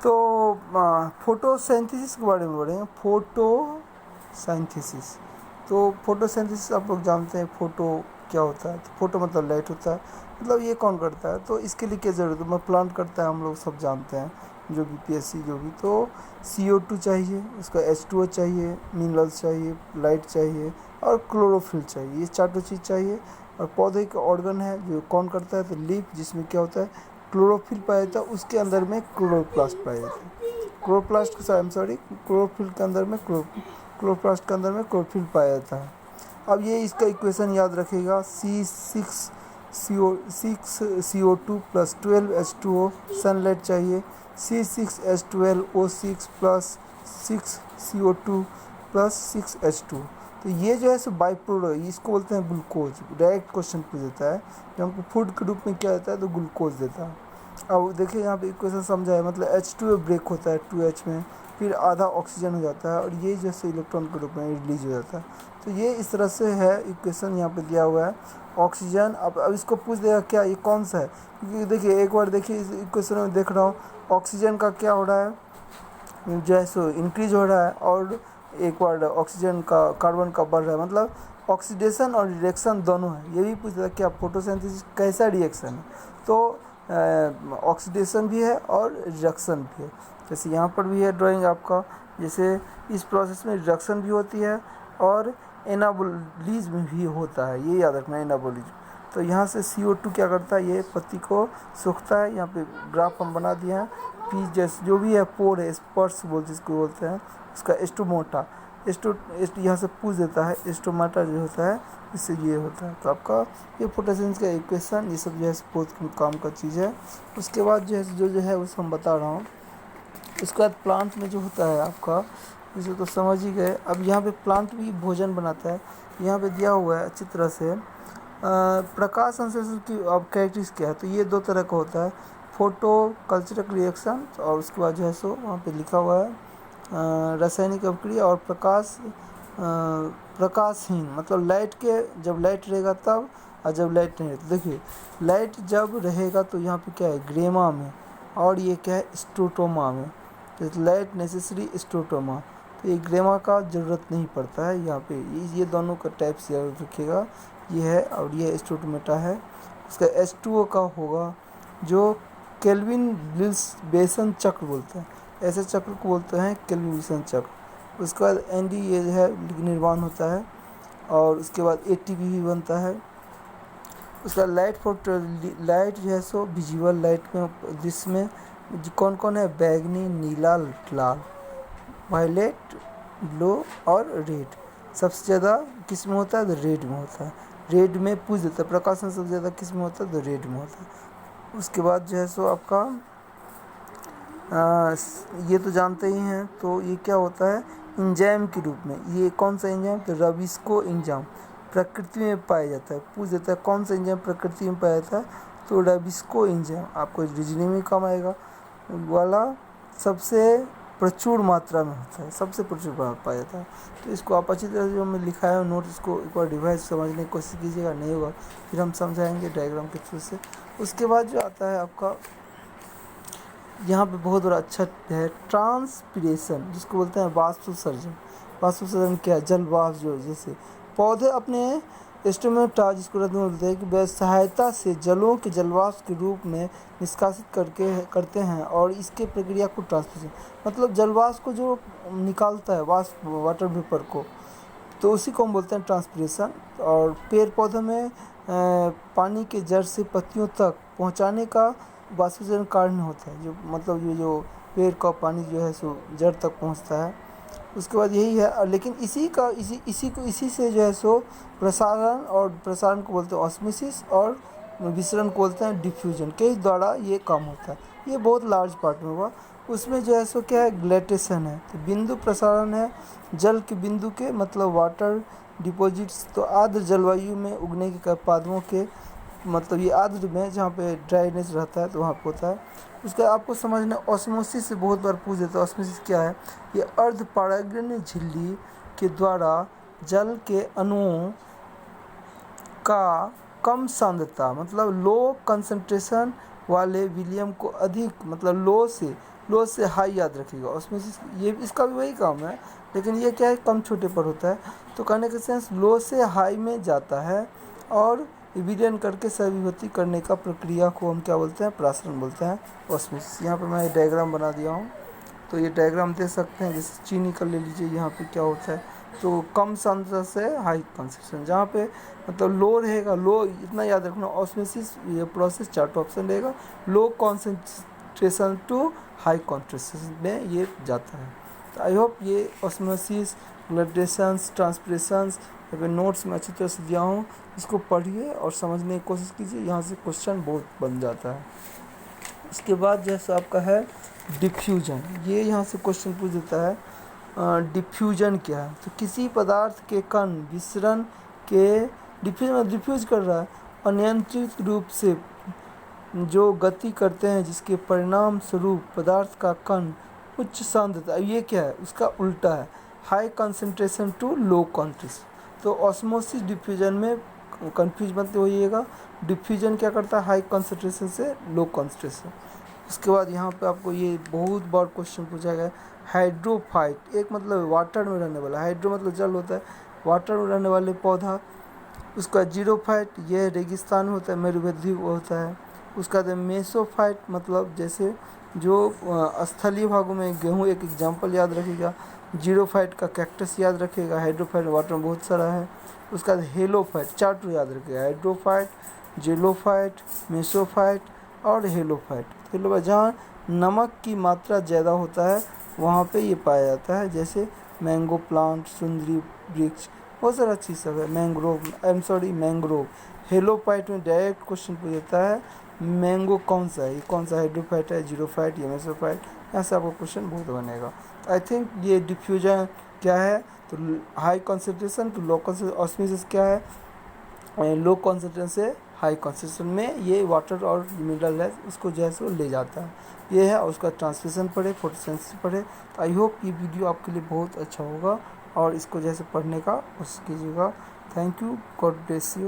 तो फोटोसिंथेसिस के बारे में पढ़ेंगे, फोटोसिंथेसिस। तो फोटोसिंथेसिस आप लोग जानते हैं, फोटो क्या होता है। तो फोटो मतलब लाइट होता है, मतलब ये कौन करता है, तो इसके लिए क्या ज़रूरत है, मतलब प्लांट करता है, हम लोग सब जानते हैं, जो भी पीएससी जो भी। तो CO2 चाहिए, उसका H2O चाहिए, मिनरल्स चाहिए, लाइट चाहिए और क्लोरोफिल चाहिए, ये चारों चीज़ चाहिए। और पौधे का ऑर्गन है जो कौन करता है, तो लीफ, जिसमें क्या होता है क्लोरोफिल पाया जाता है, उसके अंदर में क्लोरोप्लास्ट पाया जाता है। क्लोरोप्लास्ट के आई एम सॉरी क्लोरोफिल के अंदर में क्लोरोप्लास्ट के अंदर में क्लोरोफिल पाया जाता है। अब ये इसका इक्वेशन याद रखिएगा, C6CO2 प्लस 12H2O, सनलाइट चाहिए, C6H12O6 plus 6CO2 plus 6H2। तो ये जो है सो बाई प्रोडक्ट, इसको बोलते हैं ग्लूकोज। डायरेक्ट क्वेश्चन पूछ देता है, जो हमको फूड के रूप में क्या देता है, तो ग्लूकोज देता है। अब देखिए यहाँ पे इक्वेशन समझा है, मतलब H2O ब्रेक होता है 2H में, फिर आधा ऑक्सीजन हो जाता है और ये जैसे इलेक्ट्रॉन के रूप में रिलीज हो जाता है। तो ये इस तरह से है इक्वेशन, यहाँ पे दिया हुआ है ऑक्सीजन। अब इसको पूछ देगा क्या ये कौन सा है, क्योंकि देखिए एक बार देखिए इस इक्वेशन में देख रहा हूँ ऑक्सीजन का क्या हो रहा है, जो है सो इंक्रीज हो रहा है, और एक बार ऑक्सीजन का कार्बन का बढ़ रहा है, मतलब ऑक्सीडेशन और रिएक्शन दोनों है। ये भी पूछ रहा है कि फोटोसिंथेसिस कैसा रिएक्शन है, तो ऑक्सीडेशन भी है और रिडक्शन भी है। जैसे यहाँ पर भी है ड्राइंग आपका, जैसे इस प्रोसेस में रिडक्शन भी होती है और एनाबोलिज्म भी होता है, ये याद रखना, एनाबोलिज्म। तो यहाँ से CO2 क्या करता है, ये पत्ती को सूखता है। यहाँ पे ग्राफ हम बना दिए हैं, पी जैसे जो भी है पोर है, स्पर्श जिसको बोलते हैं, उसका एस्टोमोटा, यहाँ से पूछ देता है एस्टोमाटा जो होता है, इससे ये होता है। तो आपका ये फोटोसिंथेसिस का इक्वेशन, ये सब जो है बहुत काम का चीज़ है। उसके बाद जो है उसको हम बता रहा हूँ। उसके बाद प्लांट में जो होता है आपका, इसे तो समझ ही गए। अब यहाँ पे प्लांट भी भोजन बनाता है, यहाँ पे दिया हुआ है अच्छी तरह से। प्रकाश संश्लेषण की अब कैरेक्टरिस्टिक्स क्या है, तो ये 2 तरह का होता है, फोटो कल्चरल रिएक्शन, और उसके बाद जो है सो वहाँ पे लिखा हुआ है रासायनिक अभिक्रिया, और प्रकाशहीन, मतलब लाइट के, जब लाइट रहेगा तब, और जब लाइट नहीं रहती। देखिए लाइट जब रहेगा तो यहाँ पे क्या है ग्रेमा में, और ये क्या है स्ट्रोटोमा में। तो लाइट नेसेसरी स्ट्रोटोमा, तो ये ग्रेमा का ज़रूरत नहीं पड़ता है यहाँ पे। ये दोनों का टाइप से याद रखिएगा, ये है और ये स्ट्रोटोमेटा है। उसका H2O का होगा, जो केल्विन बेसन चक्र बोलते हैं, ऐसे चक्र को बोलते हैं केल्विन बेसन चक्र। उसके बाद ND ये है निर्माण होता है, और उसके बाद ATP भी बनता है। उसका लाइट जो है सो विजुअल लाइट में, जिसमें कौन कौन है, बैगनी, नीला, लाल, वायलेट, ब्लू और रेड। सबसे ज़्यादा किस में होता है, तो रेड में होता है। रेड में पूछ देता है प्रकाशन सबसे ज़्यादा किस में होता है, तो रेड में होता है। उसके बाद जो है सो आपका ये तो जानते ही हैं, तो ये क्या होता है एंजाइम के रूप में। ये कौन सा एंजाइम, तो रबिस्को एंजाइम प्रकृति में पाया जाता है। पूछ देता है कौन सा एंजाइम प्रकृति में पाया जाता है, तो रबिस्को एंजाइम। आपको रीजनिंग में काम आएगा वाला, सबसे प्रचुर मात्रा में होता है, सबसे प्रचुर पाया जाता है। तो इसको आप अच्छी तरह से जो मैं लिखा है नोट, इसको एक बार डिवाइस समझने की कोशिश कीजिएगा, नहीं होगा फिर हम समझाएंगे डायग्राम के थ्रू से। उसके बाद जो आता है आपका, यहाँ पे बहुत बड़ा अच्छा है ट्रांसपिरेशन, जिसको बोलते हैं वाष्पोत्सर्जन। वाष्पोत्सर्जन क्या है, जल वाष्प, जो जैसे पौधे अपने स्टोमेटा, जिसको बोलते हैं, कि वह सहायता से जलों के जलवाष्प के रूप में निष्कासित करते हैं, और इसके प्रक्रिया को ट्रांसपिरेशन, मतलब जलवाष्प को जो निकालता है, वाष्प वाटर वेपर को, तो उसी को हम बोलते हैं ट्रांसपिरेशन। और पेड़ पौधों में पानी के जड़ से पत्तियों तक पहुंचाने का वाष्पीकरण कारण होता है, जो मतलब ये जो पेड़ का पानी जो है सो जड़ तक पहुंचता है। उसके बाद यही है, लेकिन इसी से जो है सो प्रसारण, और प्रसारण को बोलते हैं ऑस्मोसिस, और विसरण को बोलते हैं डिफ्यूजन, के द्वारा ये काम होता है। ये बहुत लार्ज पार्ट में हुआ। उसमें जो है सो क्या है, ग्लेटेशन है, तो बिंदु प्रसारण है, जल के बिंदु के, मतलब वाटर डिपॉजिट्स। तो आर्द्र जलवायु में उगने के पादपों के, मतलब ये आर्द्र में जहाँ पे ड्राइनेस रहता है, तो वहाँ पे होता है। उसका आपको समझना, ऑस्मोसिस से बहुत बार पूछ देता है, ऑस्मोसिस क्या है, ये अर्ध परागण झिल्ली के द्वारा जल के अणुओं का कम सांद्रता, मतलब लो कंसंट्रेशन वाले विलियम को अधिक मतलब लो से हाई याद रखेगा। ऑस्मोसिस ये इसका भी वही काम है, लेकिन ये क्या है कम छोटे पर होता है। तो कहने का सेंस लो से हाई में जाता है और विलीन करके सविभूति करने का प्रक्रिया को हम क्या बोलते हैं, प्रासरण बोलते हैं, ऑस्मोसिस। यहाँ पर मैं डायग्राम बना दिया हूँ, तो ये डायग्राम देख सकते हैं। जैसे चीनी का ले लीजिए, यहाँ पे क्या होता है, तो कम सांद्रता से हाई कंसंट्रेशन, जहाँ पे मतलब लो रहेगा, लो इतना याद रखना, ऑस्मोसिस ये प्रोसेस चार्ट ऑप्शन रहेगा, low concentration to high concentration में ये जाता है। तो आई होप ये ऑस्मोसिस, ग्रेडेशंस, ट्रांसप्रेशंस या नोट्स में अच्छी तरह से दिया हूँ, इसको पढ़िए और समझने की कोशिश कीजिए, यहाँ से क्वेश्चन बहुत बन जाता है। इसके बाद जैसा आपका है डिफ्यूजन, ये यहाँ से क्वेश्चन पूछ देता है डिफ्यूजन क्या है। तो किसी पदार्थ के कण विसरण के डिफ्यूज कर रहा है, अनियंत्रित रूप से जो गति करते हैं, जिसके परिणाम स्वरूप पदार्थ का कण उच्च सांद्रता, ये क्या है, उसका उल्टा है, high concentration to low concentration. तो ऑस्मोसिस डिफ्यूजन में कंफ्यूज मत होइएगा, डिफ्यूजन क्या करता है, हाई कंसंट्रेशन से लो कंसंट्रेशन। उसके बाद यहाँ पे आपको ये बहुत बार क्वेश्चन पूछा गया है, हाइड्रोफाइट, एक मतलब वाटर में रहने वाला, हाइड्रो मतलब जल होता है, वाटर में रहने वाले पौधा, उसका जीरोफाइट ये रेगिस्तान में होता है, मरुभूमि होता है। उसका बाद मेसोफाइट मतलब जैसे जो स्थलीय भागों में गेहूँ, एक एग्जांपल याद रखिएगा, जीरोफाइट का कैक्टस याद रखिएगा, हाइड्रोफाइट वाटर में बहुत सारा है। उसका बाद हेलोफाइट, चार याद रखिएगा, हाइड्रोफाइट, जेलोफाइट, मेसोफाइट और हेलोफाइट। हेलोफाइट जहाँ नमक की मात्रा ज़्यादा होता है वहाँ पे ये पाया जाता है, जैसे मैंगो प्लांट, सुंदरी वृक्ष, बहुत सारा चीज़ सब है, मैंग्रोव। हेलोफाइट में डायरेक्ट क्वेश्चन पूछ देता है मैंगो कौन सा है, ये कौन सा हाइड्रोफाइट है, जीरोफाइट या मेसोफाइट, यहाँ से आपको क्वेश्चन बहुत बनेगा। आई थिंक ये डिफ्यूजन क्या है, तो high concentration to low concentration, osmosis क्या है, लो कॉन्सेंट्रेशन से हाई कॉन्सेंट्रेशन में ये वाटर और मिनरल है उसको जो है सो ले जाता है, ये है। और उसका ट्रांसलेशन पढ़े, फोटोसिंथेसिस पढ़े। तो आई होप ये वीडियो आपके लिए बहुत अच्छा होगा और इसको जैसे पढ़ने का कोशिश कीजिएगा। Thank you, God bless you.